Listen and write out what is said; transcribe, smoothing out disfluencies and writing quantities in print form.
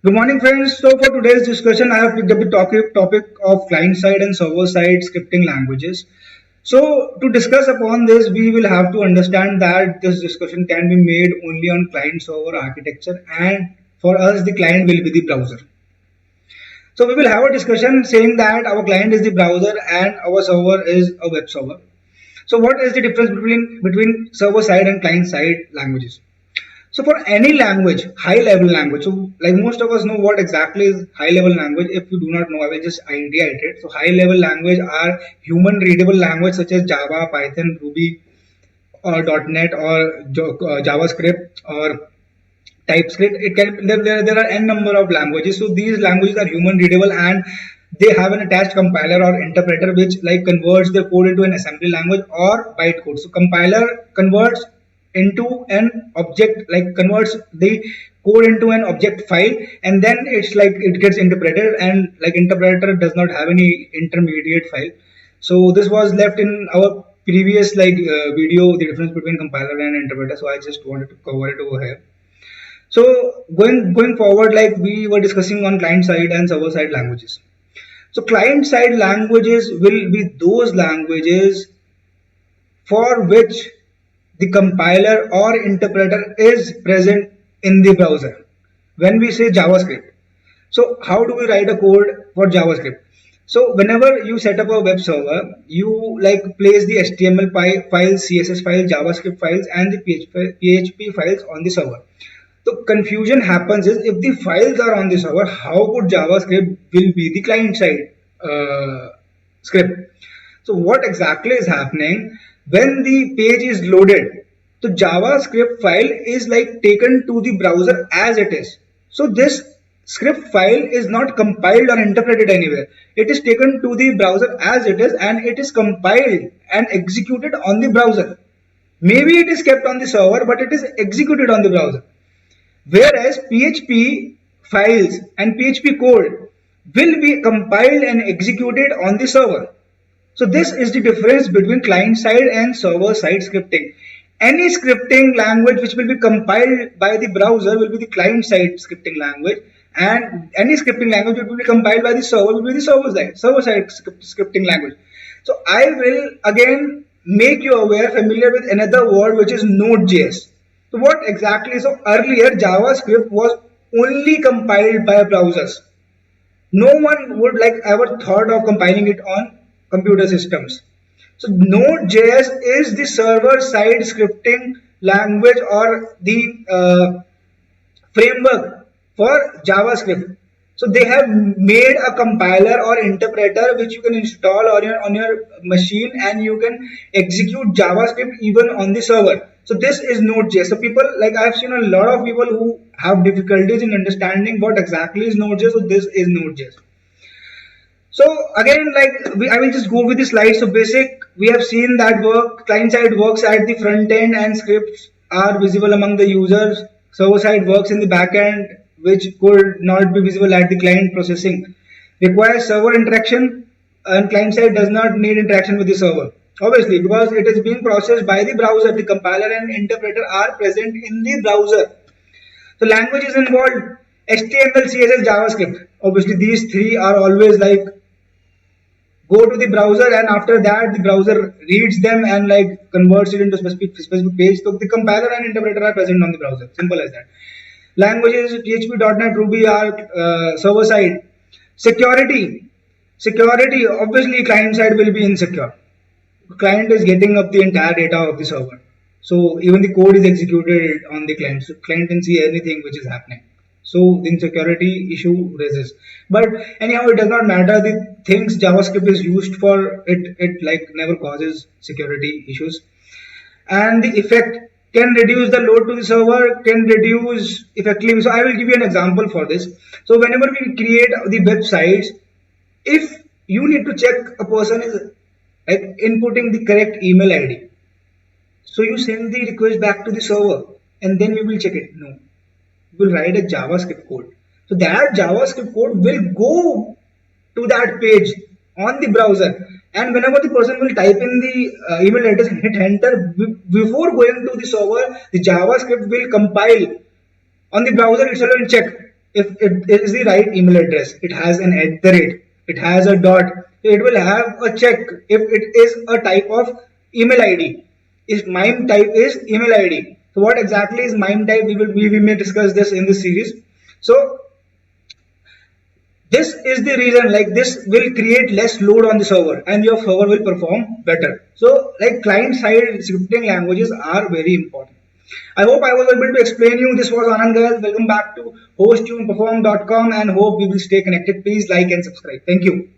Good morning, friends. So, for today's discussion, I have picked up the topic of client side and server side scripting languages. So, to discuss upon this, we will have to understand that this discussion can be made only on client server architecture, and for us, the client will be the browser. So, we will have a discussion saying that our client is the browser and our server is a web server. So, what is the difference between server side and client side languages? So for any language, high level language, so like most of us know what exactly is high level language. If you do not know, I will just reiterate it. So high level language are human readable language such as Java, Python, Ruby, or .NET, or JavaScript, or TypeScript. It can there are n number of languages. So these languages are human readable and they have an attached compiler or interpreter which like converts the code into an assembly language or bytecode. So compiler converts into an object, like converts the code into an object file, and then it's like it gets interpreted, and like interpreter does not have any intermediate file. So this was left in our previous video, the difference between compiler and interpreter. So I just wanted to cover it over here. So going forward, like we were discussing on client side and server side languages. So client side languages will be those languages for which the compiler or interpreter is present in the browser. When we say JavaScript, so how do we write a code for JavaScript? So whenever you set up a web server, you like place the HTML files, CSS files, JavaScript files, and the PHP files on the server. So confusion happens is if the files are on the server, how could JavaScript will be the client side script? So what exactly is happening when the page is loaded? The JavaScript file is like taken to the browser as it is. So this script file is not compiled or interpreted anywhere. It is taken to the browser as it is and it is compiled and executed on the browser. Maybe it is kept on the server, but it is executed on the browser. Whereas PHP files and PHP code will be compiled and executed on the server. So this is the difference between client side and server side scripting. Any scripting language which will be compiled by the browser will be the client side scripting language, and any scripting language which will be compiled by the server will be the server side scripting language. So I will again make you familiar with another word which is Node.js. So what exactly? So earlier JavaScript was only compiled by browsers. No one would like ever thought of compiling it on computer systems. So Node.js is the server-side scripting language or the framework for JavaScript. So they have made a compiler or interpreter which you can install on your machine, and you can execute JavaScript even on the server. So this is Node.js. So people, like I've seen a lot of people who have difficulties in understanding what exactly is Node.js. So this is Node.js. So again, I will just go with the slide. So basic, we have seen that client side works at the front end and scripts are visible among the users. Server side works in the back end, which could not be visible at the client processing. Requires server interaction, and client side does not need interaction with the server. Obviously, because it is being processed by the browser, the compiler and interpreter are present in the browser. So languages involved: HTML, CSS, JavaScript. Obviously, these three are always like go to the browser, and after that the browser reads them and like converts it into specific page. So the compiler and interpreter are present on the browser. Simple as that. Languages: PHP, .NET, Ruby are server side. Security, obviously client side will be insecure. Client is getting up the entire data of the server, so even the code is executed on the client, so client can see anything which is happening. So the insecurity issue raises. But anyhow, it does not matter. The things JavaScript is used for, it like never causes security issues. And the effect can reduce the load to the server, can reduce effectively. So I will give you an example for this. So whenever we create the websites, if you need to check a person is like inputting the correct email ID, so you send the request back to the server and then we will check it. No, will write a JavaScript code. So that JavaScript code will go to that page on the browser, and whenever the person will type in the email address and hit enter, before going to the server, the JavaScript will compile on the browser itself and check if it is the right email address, it has an at the rate, it has a dot, it will have a check if it is a type of email ID. If MIME type is email ID. So what exactly is MIME type? We may discuss this in this series. So this is the reason, like this will create less load on the server and your server will perform better. So like client side scripting languages are very important. I hope I was able to explain you. This was Anand Goyal. Welcome back to hosttuneperform.com and hope we will stay connected. Please like and subscribe. Thank you.